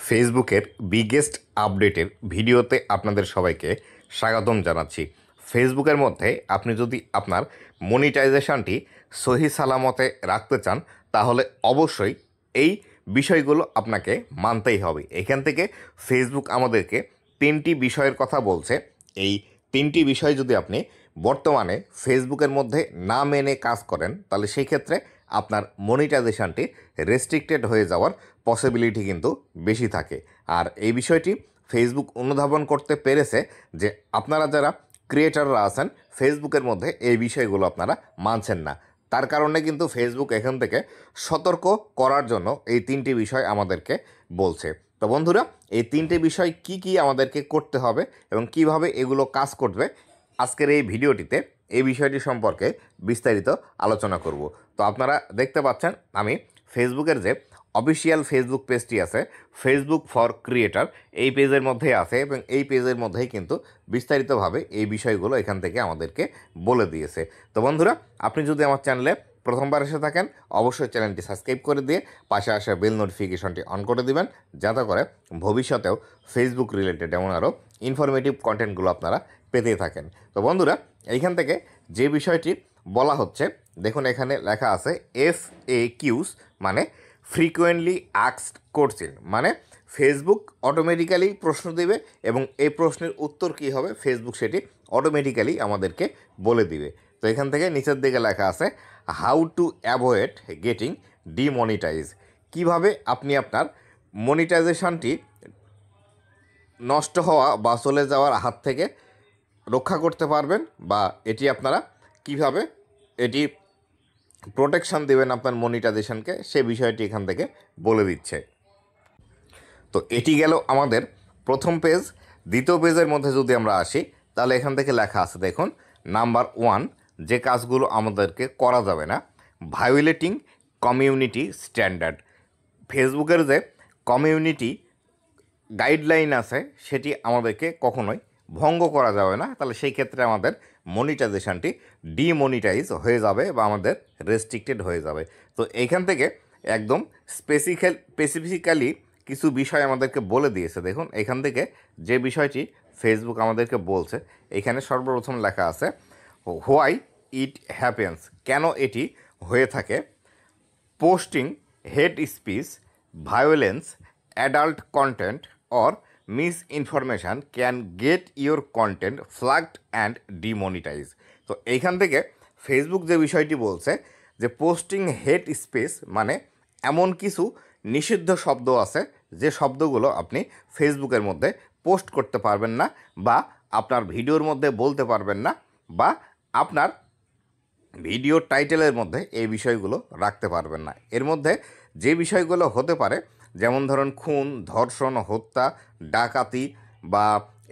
ফেসবুকের বিগেস্ট আপডেটের ভিডিওতে আপনাদের সবাইকে স্বাগতম জানাচ্ছি। ফেসবুকের মধ্যে আপনি যদি আপনার মনিটাইজেশনটি সহি সালামতে রাখতে চান তাহলে অবশ্যই এই বিষয়গুলো আপনাকে মানতেই হবে। এখান থেকে ফেসবুক আমাদেরকে তিনটি বিষয়ের কথা বলছে। এই তিনটি বিষয় যদি আপনি বর্তমানে ফেসবুকের মধ্যে না মেনে কাজ করেন তাহলে সেই ক্ষেত্রে আপনার মনিটাইজেশনটি রেস্ট্রিক্টেড হয়ে যাওয়ার পসিবিলিটি কিন্তু বেশি থাকে। আর এই বিষয়টি ফেসবুক অনুধাবন করতে পেরেছে যে আপনারা যারা ক্রিয়েটাররা আছেন ফেসবুকের মধ্যে এই বিষয়গুলো আপনারা মানছেন না। তার কারণে কিন্তু ফেসবুক এখান থেকে সতর্ক করার জন্য এই তিনটি বিষয় আমাদেরকে বলছে। তো বন্ধুরা, এই তিনটে বিষয় কি কি আমাদেরকে করতে হবে এবং কিভাবে এগুলো কাজ করবে আজকের এই ভিডিওটিতে এই বিষয়টি সম্পর্কে বিস্তারিত আলোচনা করব। তো আপনারা দেখতে পাচ্ছেন আমি ফেসবুকের যে অফিসিয়াল ফেসবুক পেজটি আছে ফেসবুক ফর ক্রিয়েটার, এই পেজের মধ্যেই আছে এবং এই পেজের মধ্যেই কিন্তু বিস্তারিতভাবে এই বিষয়গুলো এখান থেকে আমাদেরকে বলে দিয়েছে। তো বন্ধুরা, আপনি যদি আমার চ্যানেলে প্রথমবার এসে থাকেন অবশ্যই চ্যানেলটি সাবস্ক্রাইব করে দিয়ে পাশে আসা বেল নোটিফিকেশনটি অন করে দিবেন, যাতে করে ভবিষ্যতেও ফেসবুক রিলেটেড এমন আরও ইনফরমেটিভ কন্টেন্টগুলো আপনারা পেতে থাকেন। তো বন্ধুরা, এইখান থেকে যে বিষয়টি বলা হচ্ছে দেখুন, এখানে লেখা আছে FAQs মানে ফ্রিকোয়েন্টলি আস্কড কোশ্চেন, মানে ফেসবুক অটোমেটিক্যালি প্রশ্ন দেবে এবং এই প্রশ্নের উত্তর কী হবে ফেসবুক সেটি অটোমেটিক্যালি আমাদেরকে বলে দিবে। তো এখান থেকে নিচের দিকে লেখা আছে how to avoid getting demonetise, কিভাবে আপনি আপনার মনিটাইজেশনটি নষ্ট হওয়া বা চলে যাওয়ার হাত থেকে রক্ষা করতে পারবেন, বা এটি আপনারা কিভাবে এটি প্রোটেকশন দেবেন আপনার মনিটাইজেশনকে, সে বিষয়টি এখান থেকে বলে দিচ্ছে। তো এটি গেল আমাদের প্রথম পেজ। দ্বিতীয় পেজের মধ্যে যদি আমরা আসি তাহলে এখান থেকে লেখা আছে দেখুন, নাম্বার 1 যে কাজগুলো আমাদেরকে করা যাবে না, ভায়োলেটিং কমিউনিটি স্ট্যান্ডার্ড। ফেসবুকের যে কমিউনিটি গাইডলাইন আছে সেটি আমাদেরকে কখনোই ভঙ্গ করা যাবে না, তাহলে সেই ক্ষেত্রে আমাদের মনিটাইজেশনটি ডিমনিটাইজ হয়ে যাবে বা আমাদের রেস্ট্রিক্টেড হয়ে যাবে। তো এইখান থেকে একদম স্পেসিফিক্যালি কিছু বিষয় আমাদেরকে বলে দিয়েছে। দেখুন এখান থেকে যে বিষয়টি ফেসবুক আমাদেরকে বলছে, এখানে সর্বপ্রথম লেখা আছে হোয়াই ইট হ্যাপেন্স, কেন এটি হয়ে থাকে। Posting hate speech, violence, adult content or misinformation can get your content flagged and demonetize. তো এইখান থেকে ফেসবুক যে বিষয়টি বলছে যে পোস্টিং হেট স্পিচ মানে এমন কিছু নিষিদ্ধ শব্দ আছে যে শব্দগুলো আপনি ফেসবুকের মধ্যে পোস্ট করতে পারবেন না, বা আপনার ভিডিওর মধ্যে বলতে পারবেন না, বা আপনার ভিডিও টাইটেলের মধ্যে এই বিষয়গুলো রাখতে পারবেন না। এর মধ্যে যে বিষয়গুলো হতে পারে যেমন ধরুন খুন, ধর্ষণ, হত্যা, ডাকাতি বা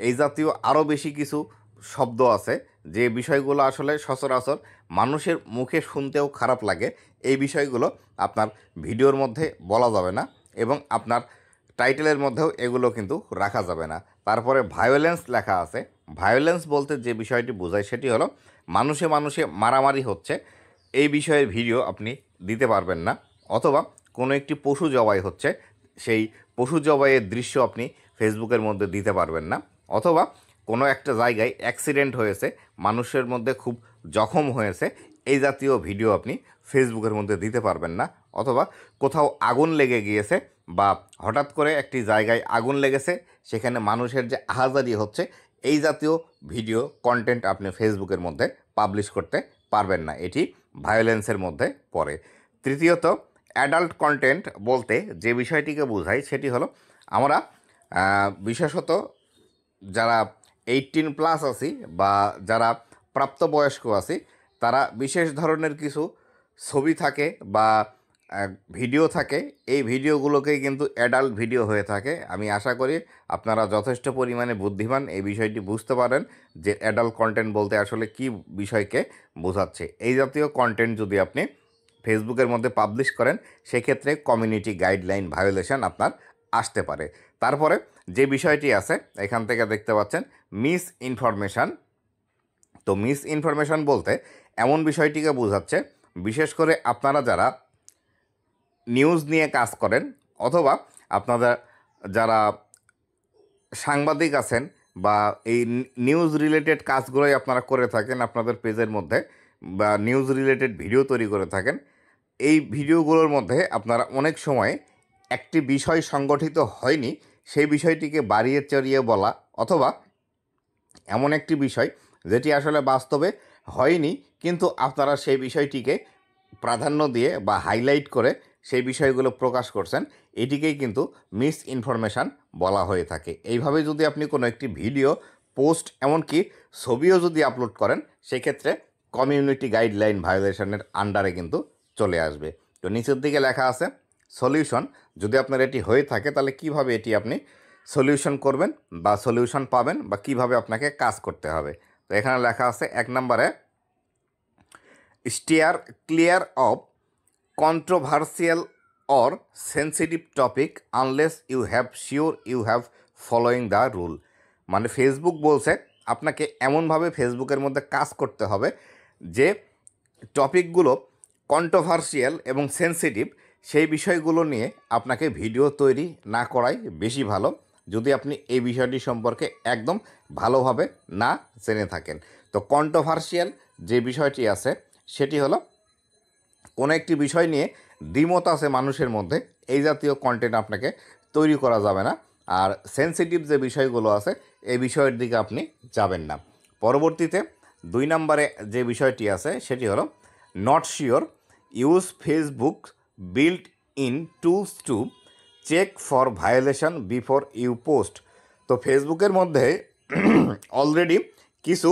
এই জাতীয় আরও বেশি কিছু শব্দ আছে যে বিষয়গুলো আসলে সচরাচর মানুষের মুখে শুনতেও খারাপ লাগে, এই বিষয়গুলো আপনার ভিডিওর মধ্যে বলা যাবে না এবং আপনার টাইটেলের মধ্যেও এগুলো কিন্তু রাখা যাবে না। তারপরে ভায়োলেন্স লেখা আছে। ভায়োলেন্স বলতে যে বিষয়টি বোঝায় সেটি হলো মানুষে মানুষে মারামারি হচ্ছে, এই বিষয়ের ভিডিও আপনি দিতে পারবেন না। অথবা কোনো একটি পশু জবাই হচ্ছে, সেই পশু জবাইয়ের দৃশ্য আপনি ফেসবুকের মধ্যে দিতে পারবেন না। অথবা কোনো একটা জায়গায় অ্যাক্সিডেন্ট হয়েছে, মানুষের মধ্যে খুব জখম হয়েছে, এই জাতীয় ভিডিও আপনি ফেসবুকের মধ্যে দিতে পারবেন না। অথবা কোথাও আগুন লেগে গিয়েছে বা হঠাৎ করে একটি জায়গায় আগুন লেগেছে, সেখানে মানুষের যে আহাজারি হচ্ছে, এই জাতীয় ভিডিও কন্টেন্ট আপনি ফেসবুকের মধ্যে পাবলিশ করতে পারবেন না, এটি ভায়োলেন্সের মধ্যে পড়ে। তৃতীয়ত, অ্যাডাল্ট কন্টেন্ট বলতে যে বিষয়টিকে বোঝায় সেটি হলো আমরা বিশেষত যারা 18+ আছি বা যারা প্রাপ্তবয়স্ক আছি, তারা বিশেষ ধরনের কিছু ছবি থাকে বা ভিডিও থাকে, এই ভিডিওগুলোকেই কিন্তু অ্যাডাল্ট ভিডিও হয়ে থাকে। আমি আশা করি আপনারা যথেষ্ট পরিমাণে বুদ্ধিমান, এই বিষয়টি বুঝতে পারেন যে অ্যাডাল্ট কন্টেন্ট বলতে আসলে কী বিষয়কে বোঝাচ্ছে। এই জাতীয় কন্টেন্ট যদি আপনি ফেসবুকের মধ্যে পাবলিশ করেন সেক্ষেত্রে কমিউনিটি গাইডলাইন ভায়োলেশন আপনার আসতে পারে। তারপরে যে বিষয়টি আছে এখান থেকে দেখতে পাচ্ছেন মিস ইনফরমেশান। তো মিস ইনফরমেশান বলতে এমন বিষয়টিকে বোঝাচ্ছে বিশেষ করে আপনারা যারা নিউজ নিয়ে কাজ করেন অথবা আপনারা যারা সাংবাদিক আছেন বা এই নিউজ রিলেটেড কাজগুলোই আপনারা করে থাকেন আপনাদের পেজের মধ্যে, বা নিউজ রিলেটেড ভিডিও তৈরি করে থাকেন, এই ভিডিওগুলোর মধ্যে আপনারা অনেক সময় একটি বিষয় সংগঠিত হয়নি সেই বিষয়টিকে বাড়িয়ে চড়িয়ে বলা, অথবা এমন একটি বিষয় যেটি আসলে বাস্তবে হয়নি কিন্তু আপনারা সেই বিষয়টিকে প্রাধান্য দিয়ে বা হাইলাইট করে সেই বিষয়গুলো প্রকাশ করছেন, এটিকেই কিন্তু মিস ইনফরমেশান বলা হয়ে থাকে। এইভাবে যদি আপনি কোনো একটি ভিডিও, পোস্ট, এমনকি ছবিও যদি আপলোড করেন, সেক্ষেত্রে কমিউনিটি গাইডলাইন ভায়োলেশনের আন্ডারে কিন্তু চলে আসবে। তো নিচের দিকে লেখা আছে সলিউশন। যদি আপনার এটি হয়ে থাকে তাহলে কিভাবে এটি আপনি সলিউশন করবেন বা সলিউশন পাবেন বা কিভাবে আপনাকে কাজ করতে হবে। তো এখানে লেখা আছে 1 নম্বরে, stair clear of controversial or sensitive topic unless you have sure you have following the rule। মানে ফেসবুক বলছে আপনাকে এমনভাবে ফেসবুকের মধ্যে কাজ করতে হবে যে টপিকগুলো কন্ট্রোভার্সিয়াল এবং সেন্সিটিভ, সেই বিষয়গুলো নিয়ে আপনাকে ভিডিও তৈরি না করাই বেশি ভালো, যদি আপনি এই বিষয়টি সম্পর্কে একদম ভালোভাবে না জেনে থাকেন। তো কন্ট্রোভার্সিয়াল যে বিষয়টি আছে সেটি হলো কোনো একটি বিষয় নিয়ে দ্বিমত আছে মানুষের মধ্যে, এই জাতীয় কন্টেন্ট আপনাকে তৈরি করা যাবে না। আর সেন্সিটিভ যে বিষয়গুলো আছে এই বিষয়ের দিকে আপনি যাবেন না। পরবর্তীতে 2 নম্বরে যে বিষয়টি আছে সেটি হলো not sure, use Facebook built in tools to check for violation before you post. তো ফেসবুকের মধ্যে অলরেডি কিছু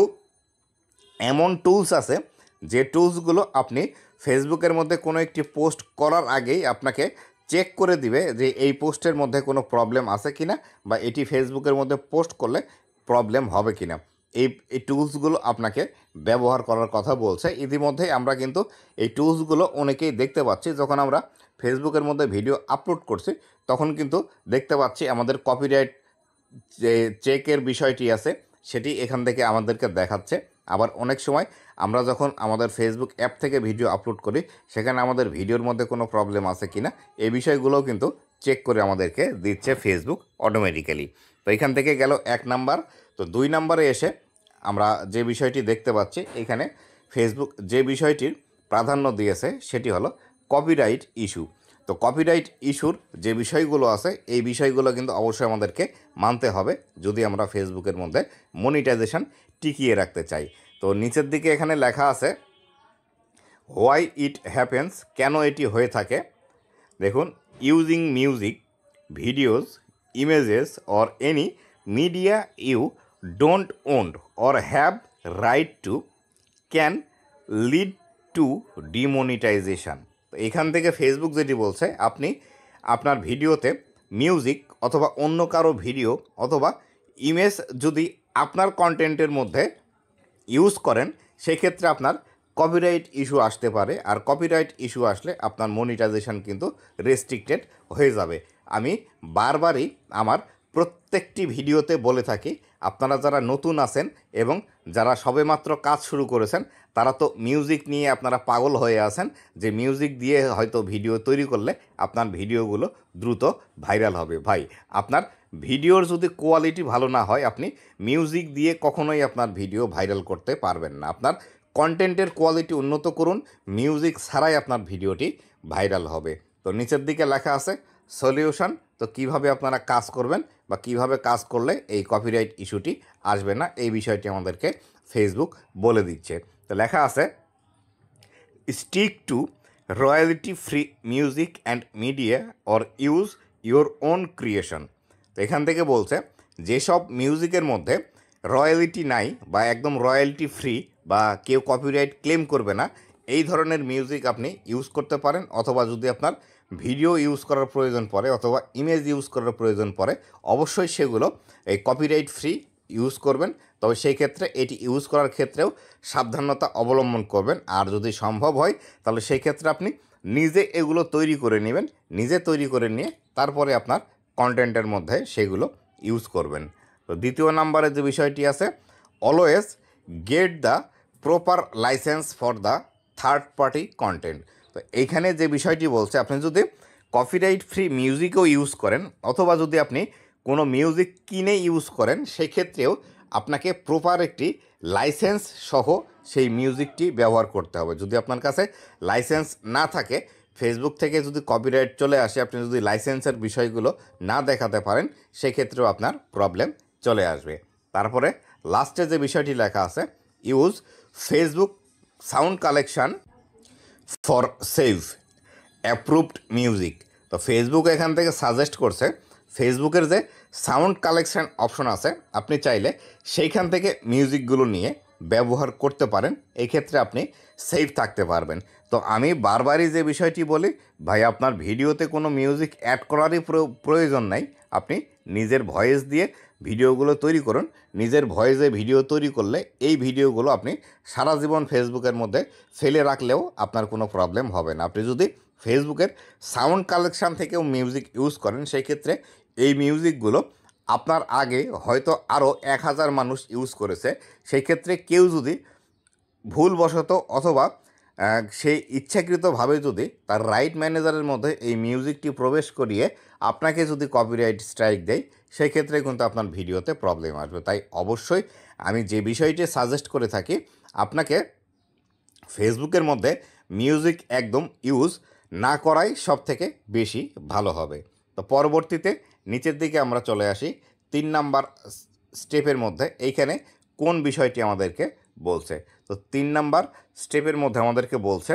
এমন টুলস আছে যে টুলসগুলো আপনি ফেসবুকের মধ্যে কোনো একটি পোস্ট করার আগেই আপনাকে চেক করে দিবে যে এই পোস্টের মধ্যে কোনো প্রবলেম আছে কি না, বা এটি ফেসবুকের মধ্যে পোস্ট করলে প্রবলেম হবে কি না। এই টুলসগুলো আপনাকে ব্যবহার করার কথা বলছে। ইতিমধ্যেই আমরা কিন্তু এই টুলসগুলো অনেকেই দেখতে পাচ্ছি, যখন আমরা ফেসবুকের মধ্যে ভিডিও আপলোড করছি তখন কিন্তু দেখতে পাচ্ছি আমাদের কপিরাইট যে চেকের বিষয়টি আছে সেটি এখান থেকে আমাদেরকে দেখাচ্ছে। আবার অনেক সময় আমরা যখন আমাদের ফেসবুক অ্যাপ থেকে ভিডিও আপলোড করি সেখানে আমাদের ভিডিওর মধ্যে কোনো প্রবলেম আছে কি না এই বিষয়গুলোও কিন্তু চেক করে আমাদেরকে দিচ্ছে ফেসবুক অটোমেটিক্যালি। তো এখান থেকে গেল 1 নাম্বার। তো 2 নম্বরে এসে আমরা যে বিষয়টি দেখতে পাচ্ছি এখানে ফেসবুক যে বিষয়টির প্রাধান্য দিয়েছে সেটি হলো কপিরাইট ইস্যু। তো কপিরাইট ইস্যুর যে বিষয়গুলো আছে এই বিষয়গুলো কিন্তু অবশ্যই আমাদেরকে মানতে হবে যদি আমরা ফেসবুকের মধ্যে মনিটাইজেশন টিকিয়ে রাখতে চাই। তো নিচের দিকে এখানে লেখা আছে হোয়াই ইট হ্যাপেন্স, কেন এটি হয়ে থাকে। দেখুন, using music, videos, images or any media you don't own or have right to can lead to demonetisation. তো এখান থেকে ফেসবুক যেটি বলছে, আপনি আপনার ভিডিওতে মিউজিক অথবা অন্য কারো ভিডিও অথবা ইমেজ যদি আপনার কন্টেন্টের মধ্যে ইউজ করেন সেক্ষেত্রে আপনার কপিরাইট ইস্যু আসতে পারে, আর কপিরাইট ইস্যু আসলে আপনার মনিটাইজেশন কিন্তু রেস্ট্রিক্টেড হয়ে যাবে। আমি বারবারই আমার প্রত্যেকটি ভিডিওতে বলে থাকি, আপনারা যারা নতুন আছেন এবং যারা সবেমাত্র কাজ শুরু করেছেন তারা তো মিউজিক নিয়ে আপনারা পাগল হয়ে আছেন যে মিউজিক দিয়ে হয়তো ভিডিও তৈরি করলে আপনার ভিডিওগুলো দ্রুত ভাইরাল হবে। ভাই, আপনার ভিডিওর যদি কোয়ালিটি ভালো না হয় আপনি মিউজিক দিয়ে কখনোই আপনার ভিডিও ভাইরাল করতে পারবেন না। আপনার কন্টেন্টের কোয়ালিটি উন্নত করুন, মিউজিক ছাড়াই আপনার ভিডিওটি ভাইরাল হবে। তো নিচের দিকে লেখা আছে সলিউশন। তো কিভাবে আপনারা কাজ করবেন বা কিভাবে কাজ করলে এই কপিরাইট ইস্যুটি আসবে না এই বিষয়টি আমাদেরকে ফেসবুক বলে দিচ্ছে। তো লেখা আছে stick to royalty free music and media or use your own creation. তো এখান থেকে বলছে যেসব মিউজিকের মধ্যে রয়্যালিটি নাই বা একদম রয়্যালিটি ফ্রি বা কেউ কপিরাইট ক্লেম করবে না এই ধরনের মিউজিক আপনি ইউজ করতে পারেন, অথবা যদি আপনার ভিডিও ইউজ করার প্রয়োজন পড়ে অথবা ইমেজ ইউজ করার প্রয়োজন পড়ে অবশ্যই সেগুলো এই কপিরাইট ফ্রি ইউজ করবেন। তবে সেই ক্ষেত্রে এটি ইউজ করার ক্ষেত্রেও সাবধানতা অবলম্বন করবেন। আর যদি সম্ভব হয় তাহলে সেই ক্ষেত্রে আপনি নিজে এগুলো তৈরি করে নেবেন, নিজে তৈরি করে নিয়ে তারপরে আপনার কন্টেন্টের মধ্যে সেগুলো ইউজ করবেন। তো 2 নম্বরে যে বিষয়টি আছে always get the proper licence for the third party content. তো এইখানে যে বিষয়টি বলছে আপনি যদি কপিরাইট ফ্রি মিউজিকও ইউজ করেন, অথবা যদি আপনি কোনো মিউজিক কিনে ইউজ করেন, সেক্ষেত্রেও আপনাকে প্রপার একটি লাইসেন্স সহ সেই মিউজিকটি ব্যবহার করতে হবে। যদি আপনার কাছে লাইসেন্স না থাকে, ফেসবুক থেকে যদি কপিরাইট চলে আসে, আপনি যদি লাইসেন্সের বিষয়গুলো না দেখাতে পারেন, সেক্ষেত্রেও আপনার প্রবলেম চলে আসবে। তারপরে লাস্টে যে বিষয়টি লেখা আছে, use Facebook sound collection for save approved music. তো ফেসবুক এখান থেকে সাজেস্ট করছে ফেসবুকের যে সাউন্ড কালেকশন অপশন আছে, আপনি চাইলে সেইখান থেকে মিউজিকগুলো নিয়ে ব্যবহার করতে পারেন। এই ক্ষেত্রে আপনি সেফ থাকতে পারবেন। তো আমি বারবারই যে বিষয়টি বলি, ভাই আপনার ভিডিওতে কোনো মিউজিক অ্যাড করারই প্রয়োজন নাই। আপনি নিজের ভয়েস দিয়ে ভিডিওগুলো তৈরি করুন। নিজের ভয়েসে ভিডিও তৈরি করলে এই ভিডিওগুলো আপনি সারা জীবন ফেসবুকের মধ্যে ফেলে রাখলেও আপনার কোনো প্রবলেম হবে না। আপনি যদি ফেসবুকের সাউন্ড কালেকশান থেকেও মিউজিক ইউজ করেন, সেই ক্ষেত্রে এই মিউজিকগুলো আপনার আগে হয়তো আরও 1000 মানুষ ইউজ করেছে। সেই ক্ষেত্রে কেউ যদি ভুলবশত অথবা সেই ইচ্ছাকৃতভাবে যদি তার রাইট ম্যানেজারের মধ্যে এই মিউজিকটি প্রবেশ করিয়ে আপনাকে যদি কপিরাইট স্ট্রাইক দেয়, সেই ক্ষেত্রে কিন্তু আপনার ভিডিওতে প্রবলেম আসবে। তাই অবশ্যই আমি যে বিষয়টি সাজেস্ট করে থাকি, আপনাকে ফেসবুকের মধ্যে মিউজিক একদম ইউজ না করাই সবথেকে বেশি ভালো হবে। তো পরবর্তীতে নিচের দিকে আমরা চলে আসি 3 নাম্বার স্টেপের মধ্যে। এইখানে কোন বিষয়টি আমাদেরকে বলছে? তো 3 নাম্বার স্টেপের মধ্যে আমাদেরকে বলছে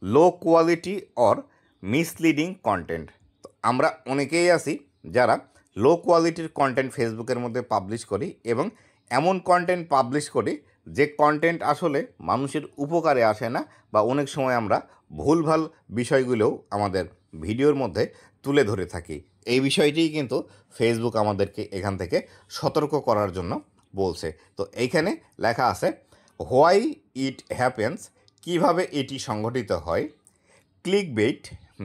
low quality or misleading content. তো আমরা অনেকেই আছি যারা লো কোয়ালিটির কন্টেন্ট ফেসবুকের মধ্যে পাবলিশ করি, এবং এমন কন্টেন্ট পাবলিশ করি যে কন্টেন্ট আসলে মানুষের উপকারে আসে না, বা অনেক সময় আমরা ভুলভাল বিষয়গুলোও আমাদের ভিডিওর মধ্যে তুলে ধরে থাকি। এই বিষয়টিই কিন্তু ফেসবুক আমাদেরকে এখান থেকে সতর্ক করার জন্য বলছে। তো এইখানে লেখা আছে হোয়াই ইট হ্যাপেন্স, কীভাবে এটি সংঘটিত হয়। Clickbait,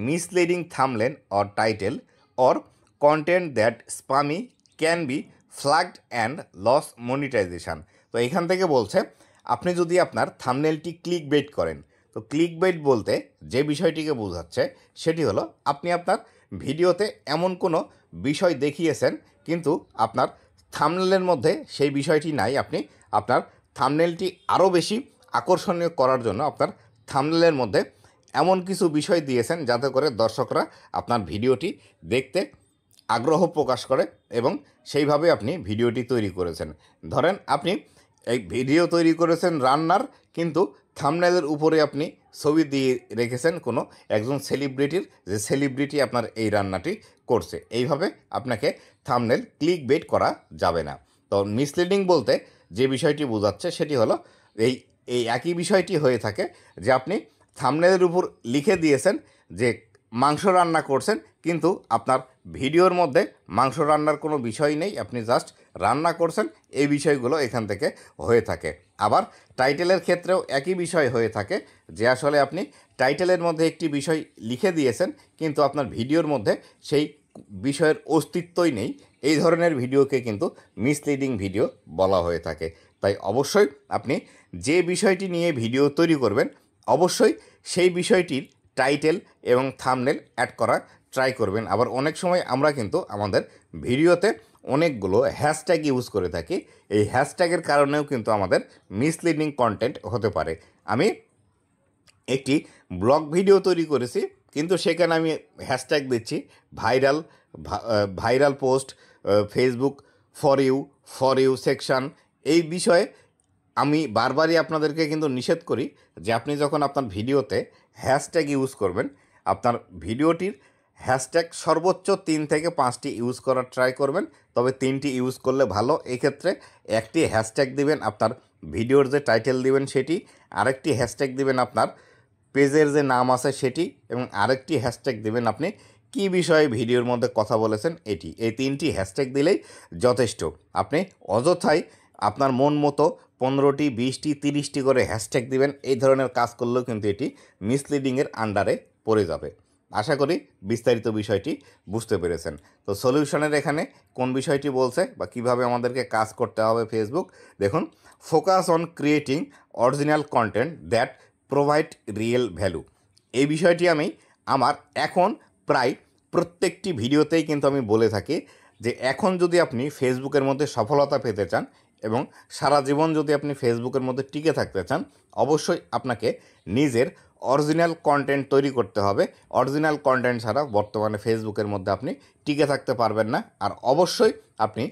misleading thumbnail or title or content that spammy can be flagged and loss monetization. তো এখান থেকে বলছে আপনি যদি আপনার থাম্বনেলটি ক্লিকবেট করেন, তো ক্লিকবেট বলতে যে বিষয়টিকে বোঝাচ্ছে সেটি হলো আপনি আপনার ভিডিওতে এমন কোনো বিষয় দেখিয়েছেন, কিন্তু আপনার থাম্বনেলের মধ্যে সেই বিষয়টি নাই। আপনি আপনার থাম্বনেলটি আরও বেশি আকর্ষণীয় করার জন্য আপনার থাম্বনেলের মধ্যে এমন কিছু বিষয় দিয়েছেন যাতে করে দর্শকরা আপনার ভিডিওটি দেখতে আগ্রহ প্রকাশ করে, এবং সেইভাবে আপনি ভিডিওটি তৈরি করেছেন। ধরেন আপনি এই ভিডিও তৈরি করেছেন রান্নার, কিন্তু থাম্বনেলের উপরে আপনি ছবি দিয়ে রেখেছেন কোনো একজন সেলিব্রিটির, যে সেলিব্রিটি আপনার এই রান্নাটি করছে। এইভাবে আপনাকে থাম্বনেল ক্লিক বেট করা যাবে না। তো মিসলিডিং বলতে যে বিষয়টি বোঝাচ্ছে সেটি হলো এই এই একই বিষয়টি হয়ে থাকে যে আপনি থাম্বনেলের উপর লিখে দিয়েছেন যে মাংস রান্না করছেন, কিন্তু আপনার ভিডিওর মধ্যে মাংস রান্নার কোনো বিষয় নেই, আপনি জাস্ট রান্না করছেন। এই বিষয়গুলো এখান থেকে হয়ে থাকে। আবার টাইটেলের ক্ষেত্রেও একই বিষয় হয়ে থাকে যে আসলে আপনি টাইটেলের মধ্যে একটি বিষয় লিখে দিয়েছেন, কিন্তু আপনার ভিডিওর মধ্যে সেই বিষয়ের অস্তিত্বই নেই। এই ধরনের ভিডিওকে কিন্তু মিসলিডিং ভিডিও বলা হয়ে থাকে। তাই অবশ্যই আপনি যে বিষয়টি নিয়ে ভিডিও তৈরি করবেন, অবশ্যই সেই বিষয়টির টাইটেল এবং থাম্বনেল অ্যাড করার ট্রাই করবেন। আবার অনেক সময় আমরা কিন্তু আমাদের ভিডিওতে অনেকগুলো হ্যাশট্যাগ ইউজ করে থাকি। এই হ্যাশট্যাগের কারণেও কিন্তু আমাদের মিসলিডিং কন্টেন্ট হতে পারে। আমি একটি ব্লগ ভিডিও তৈরি করেছি, কিন্তু সেখানে আমি হ্যাশট্যাগ দিচ্ছি viral, viral post, Facebook for you section. এই বিষয়ে আমি বারবারই আপনাদেরকে কিন্তু নিষেধ করি যে আপনি যখন আপনার ভিডিওতে হ্যাশট্যাগ ইউজ করবেন, আপনার ভিডিওটির হ্যাশট্যাগ সর্বোচ্চ 3 থেকে 5টি ইউজ করার ট্রাই করবেন। তবে 3টি ইউজ করলে ভালো। এক্ষেত্রে একটি হ্যাশট্যাগ দিবেন আপনার ভিডিওর যে টাইটেল দিবেন সেটি, আরেকটি হ্যাশট্যাগ দিবেন আপনার পেজের যে নাম আছে সেটি, এবং আরেকটি হ্যাশট্যাগ দিবেন আপনি কী বিষয়ে ভিডিওর মধ্যে কথা বলেছেন এটি। এই 3টি হ্যাশট্যাগ দিলেই যথেষ্ট। আপনি অযথাই আপনার মন মতো 15টি, 20টি, 30টি করে হ্যাশট্যাগ দিবেন। এই ধরনের কাজ করলেও কিন্তু এটি মিসলিডিংয়ের আন্ডারে পড়ে যাবে। আশা করি বিস্তারিত বিষয়টি বুঝতে পেরেছেন। তো সলিউশনের এখানে কোন বিষয়টি বলছে বা কিভাবে আমাদেরকে কাজ করতে হবে ফেসবুক, দেখুন, focus on creating original content that provide real value. এই বিষয়টি আমি আমার এখন প্রায় প্রত্যেকটি ভিডিওতেই কিন্তু আমি বলে থাকি যে এখন যদি আপনি ফেসবুকের মধ্যে সফলতা পেতে চান এবং সারা জীবন যদি আপনি ফেসবুকের মধ্যে টিকে থাকতে চান, অবশ্যই আপনাকে নিজের অরিজিনাল কন্টেন্ট তৈরি করতে হবে। অরিজিনাল কন্টেন্ট ছাড়া বর্তমানে ফেসবুকের মধ্যে আপনি টিকে থাকতে পারবেন না। আর অবশ্যই আপনি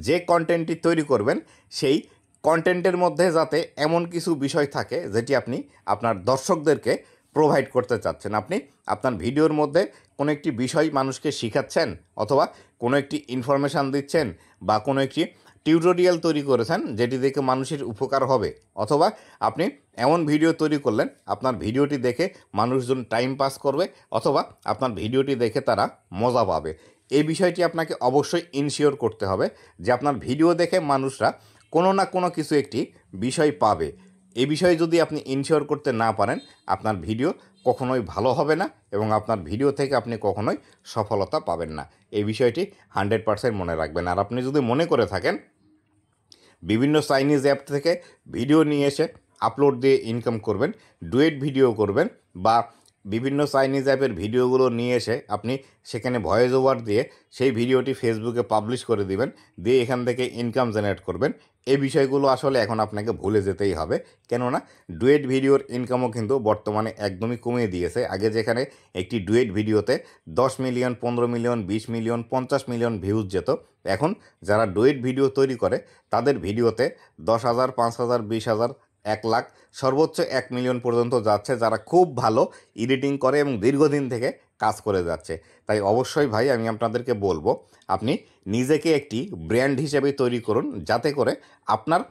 যে কন্টেন্টটি তৈরি করবেন সেই কন্টেন্টের মধ্যে যাতে এমন কিছু বিষয় থাকে যেটি আপনি আপনার দর্শকদেরকে প্রোভাইড করতে চাচ্ছেন। আপনি আপনার ভিডিওর মধ্যে কোনো একটি বিষয় মানুষকে শেখাচ্ছেন, অথবা কোনো একটি ইনফরমেশান দিচ্ছেন, বা কোনো একটি টিউটোরিয়াল তৈরি করেছেন যেটি দেখে মানুষের উপকার হবে, অথবা আপনি এমন ভিডিও তৈরি করলেন আপনার ভিডিওটি দেখে মানুষজন টাইম পাস করবে, অথবা আপনার ভিডিওটি দেখে তারা মজা পাবে। এই বিষয়টি আপনাকে অবশ্যই ইনশিওর করতে হবে যে আপনার ভিডিও দেখে মানুষরা কোনো না কোনো কিছু একটি বিষয় পাবে। এই বিষয়ে যদি আপনি ইনশিওর করতে না পারেন, আপনার ভিডিও কখনোই ভালো হবে না এবং আপনার ভিডিও থেকে আপনি কখনোই সফলতা পাবেন না। এই বিষয়টি 100% মনে রাখবেন। আর আপনি যদি মনে করে থাকেন বিভিন্ন চাইনিজ অ্যাপ থেকে ভিডিও নিয়ে এসে আপলোড দিয়ে ইনকাম করবেন, ডুয়েট ভিডিও করবেন, বা বিভিন্ন চাইনিজ অ্যাপের ভিডিওগুলো নিয়ে এসে আপনি সেখানে ভয়েস ওভার দিয়ে সেই ভিডিওটি ফেসবুকে পাবলিশ করে দিবেন, দিয়ে এখান থেকে ইনকাম জেনারেট করবেন, এই বিষয়গুলো আসলে এখন আপনাকে ভুলে যেতেই হবে। কেননা ডুয়েট ভিডিওর ইনকামও কিন্তু বর্তমানে একদমই কমিয়ে দিয়েছে। আগে যেখানে একটি ডুয়েট ভিডিওতে 10 million, 15 million, 20 million, 50 million views যেত, এখন যারা ডুয়েট ভিডিও তৈরি করে তাদের ভিডিওতে 10,000, 5,000, 20,000, 1 লাখ, সর্বোচ্চ 1 মিলিয়ন পর্যন্ত যাচ্ছে, যারা খুব ভালো এডিটিং করে এবং দীর্ঘদিন থেকে কাজ করে যাচ্ছে। তাই অবশ্যই ভাই আমি আপনাদেরকে বলবো, আপনি নিজেকে একটি ব্র্যান্ড হিসেবে তৈরি করুন, যাতে করে আপনার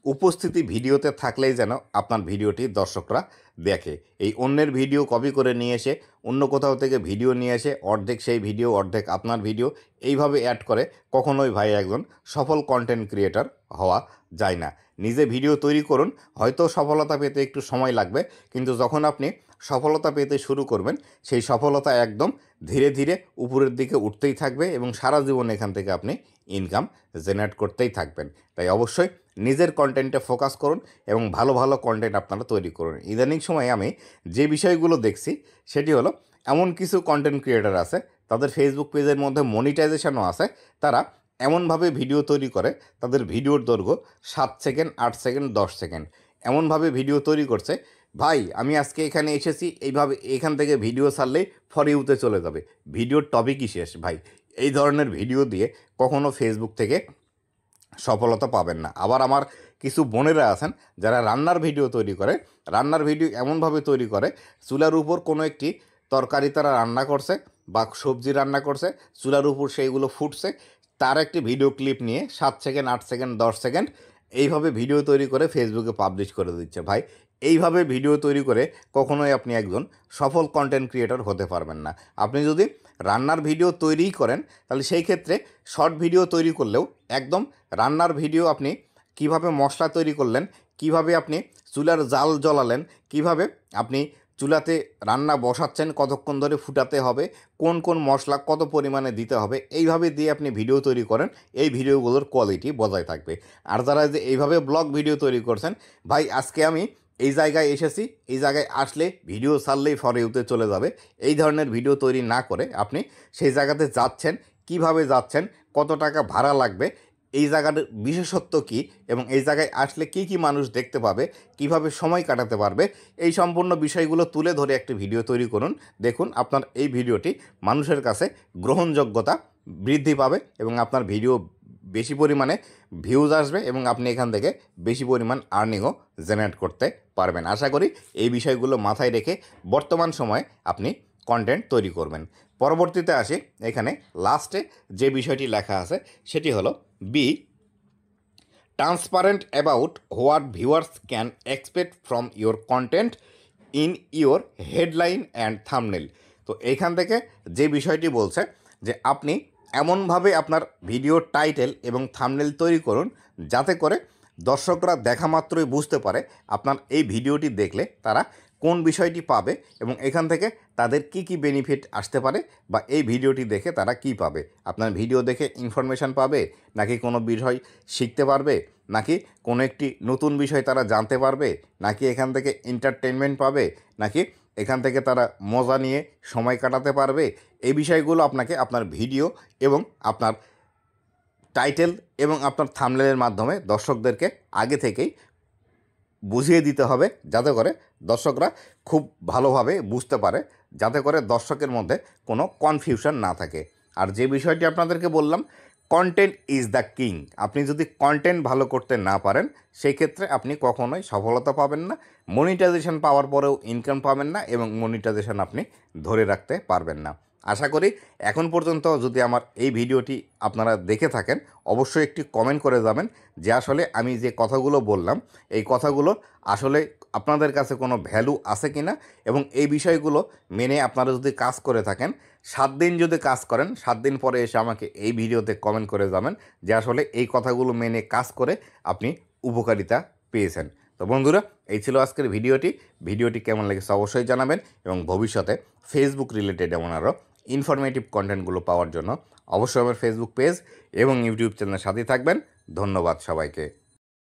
উপস্থিতি ভিডিওতে থাকলেই যেন আপনার ভিডিওটি দর্শকরা দেখে। এই অন্যের ভিডিও কপি করে নিয়ে এসে অন্য কোথাও থেকে ভিডিও নিয়ে এসে অর্ধেক সেই ভিডিও অর্ধেক আপনার ভিডিও এইভাবে অ্যাড করে কখনোই ভাই একজন সফল কন্টেন্ট ক্রিয়েটর হওয়া যায় না। নিজে ভিডিও তৈরি করুন, হয়তো সফলতা পেতে একটু সময় লাগবে, কিন্তু যখন আপনি সফলতা পেতে শুরু করবেন সেই সফলতা একদম ধীরে ধীরে উপরের দিকে উঠতেই থাকবে এবং সারা জীবন এখান থেকে আপনি ইনকাম জেনারেট করতেই থাকবেন। তাই অবশ্যই নিজের কন্টেন্টে ফোকাস করুন এবং ভালো ভালো কন্টেন্ট আপনারা তৈরি করুন। ইদানিং সময়ে আমি যে বিষয়গুলো দেখছি সেটি হলো, এমন কিছু কন্টেন্ট ক্রিয়েটর আছে তাদের ফেসবুক পেজের মধ্যে মনিটাইজেশনও আছে, তারা এমনভাবে ভিডিও তৈরি করে তাদের ভিডিওর দৈর্ঘ্য 7 সেকেন্ড, 8 সেকেন্ড, 10 সেকেন্ড, এমনভাবে ভিডিও তৈরি করছে, ভাই আমি আজকে এখানে এসেছি, এইভাবে এখান থেকে ভিডিও ছাড়লেই ফর ইউতে চলে যাবে, ভিডিওর টপিকই শেষ। ভাই এই ধরনের ভিডিও দিয়ে কখনো ফেসবুক থেকে সফলতা পাবেন না। আবার আমার কিছু বোনেরা আছেন যারা রান্নার ভিডিও তৈরি করে, রান্নার ভিডিও এমনভাবে তৈরি করে, চুলার উপর কোনো একটি তরকারি তারা রান্না করছে বা সবজি রান্না করছে, চুলার উপর সেইগুলো ফুটছে, তার একটি ভিডিও ক্লিপ নিয়ে 7 সেকেন্ড, 8 সেকেন্ড, 10 সেকেন্ড এইভাবে ভিডিও তৈরি করে ফেসবুকে পাবলিশ করে দিচ্ছে। ভাই এইভাবে ভিডিও তৈরি করে কখনোই আপনি একজন সফল কন্টেন্ট ক্রিয়েটর হতে পারবেন না। আপনি যদি রান্নার ভিডিও তৈরিই করেন তাহলে সেই ক্ষেত্রে শর্ট ভিডিও তৈরি করলেও একদম রান্নার ভিডিও, আপনি কিভাবে মশলা তৈরি করলেন, কিভাবে আপনি চুলার জাল জ্বলালেন, কিভাবে আপনি চুলাতে রান্না বসাচ্ছেন, কতক্ষণ ধরে ফুটাতে হবে, কোন কোন মশলা কত পরিমাণে দিতে হবে, এইভাবে দিয়ে আপনি ভিডিও তৈরি করেন, এই ভিডিওগুলোর কোয়ালিটি বজায় থাকবে। আর যারা যে এইভাবে ব্লগ ভিডিও তৈরি করছেন, ভাই আজকে আমি এই জায়গায় এসেছি, এই জায়গায় আসলে ভিডিও ছাড়লেই ফর ইউতে চলে যাবে, এই ধরনের ভিডিও তৈরি না করে আপনি সেই জায়গাতে যাচ্ছেন, কিভাবে যাচ্ছেন, কত টাকা ভাড়া লাগবে, এই জায়গার বিশেষত্ব কী এবং এই জায়গায় আসলে কি কি মানুষ দেখতে পাবে, কিভাবে সময় কাটাতে পারবে, এই সম্পূর্ণ বিষয়গুলো তুলে ধরে একটি ভিডিও তৈরি করুন। দেখুন আপনার এই ভিডিওটি মানুষের কাছে গ্রহণযোগ্যতা বৃদ্ধি পাবে এবং আপনার ভিডিও বেশি পরিমাণে ভিউজ আসবে এবং আপনি এখান থেকে বেশি পরিমাণ আর্নিংও জেনারেট করতে পারবেন। আশা করি এই বিষয়গুলো মাথায় রেখে বর্তমান সময়ে আপনি কন্টেন্ট তৈরি করবেন। পরবর্তীতে আসি, এখানে লাস্টে যে বিষয়টি লেখা আছে সেটি হলো be transparent about what viewers can expect from your content in your headline and thumbnail. তো এইখান থেকে যে বিষয়টি বলছে যে আপনি এমনভাবে আপনার ভিডিওর টাইটেল এবং থাম্বনেল তৈরি করুন যাতে করে দর্শকরা দেখা মাত্রই বুঝতে পারে আপনার এই ভিডিওটি দেখলে তারা কোন বিষয়টি পাবে এবং এখান থেকে তাদের কি কি বেনিফিট আসতে পারে, বা এই ভিডিওটি দেখে তারা কি পাবে। আপনার ভিডিও দেখে ইনফরমেশান পাবে, নাকি কোনো বিষয় শিখতে পারবে, নাকি কোনো একটি নতুন বিষয় তারা জানতে পারবে, নাকি এখান থেকে এন্টারটেনমেন্ট পাবে, নাকি এখান থেকে তারা মজা নিয়ে সময় কাটাতে পারবে, এই বিষয়গুলো আপনাকে আপনার ভিডিও এবং আপনার টাইটেল এবং আপনার থাম্বনেলের মাধ্যমে দর্শকদেরকে আগে থেকেই বুঝিয়ে দিতে হবে, যাতে করে দর্শকরা খুব ভালোভাবে বুঝতে পারে, যাতে করে দর্শকের মধ্যে কোনো কনফিউশন না থাকে। আর যে বিষয়টি আপনাদেরকে বললাম, কন্টেন্ট ইজ দ্য কিং। আপনি যদি কন্টেন্ট ভালো করতে না পারেন, সেই ক্ষেত্রে আপনি কখনোই সফলতা পাবেন না, মনিটাইজেশন পাওয়ার পরেও ইনকাম পাবেন না এবং মনিটাইজেশন আপনি ধরে রাখতে পারবেন না। আশা করি এখন পর্যন্ত যদি আমার এই ভিডিওটি আপনারা দেখে থাকেন, অবশ্যই একটি কমেন্ট করে যাবেন যে আসলে আমি যে কথাগুলো বললাম, এই কথাগুলো আসলে আপনাদের কাছে কোনো ভ্যালু আছে কি না, এবং এই বিষয়গুলো মেনে আপনারা যদি কাজ করে থাকেন, 7 দিন যদি কাজ করেন, 7 দিন পরে এসে আমাকে এই ভিডিওতে কমেন্ট করে যাবেন যে আসলে এই কথাগুলো মেনে কাজ করে আপনি উপকারিতা পেয়েছেন। তো বন্ধুরা, এই ছিল আজকের ভিডিওটি কেমন লেগেছে অবশ্যই জানাবেন, এবং ভবিষ্যতে ফেসবুক রিলেটেড এমন আরও ইনফরমেটিভ কন্টেন্টগুলো পাওয়ার জন্য অবশ্যই আমার ফেসবুক পেজ এবং ইউটিউব চ্যানেলের সাথেই থাকবেন। ধন্যবাদ সবাইকে।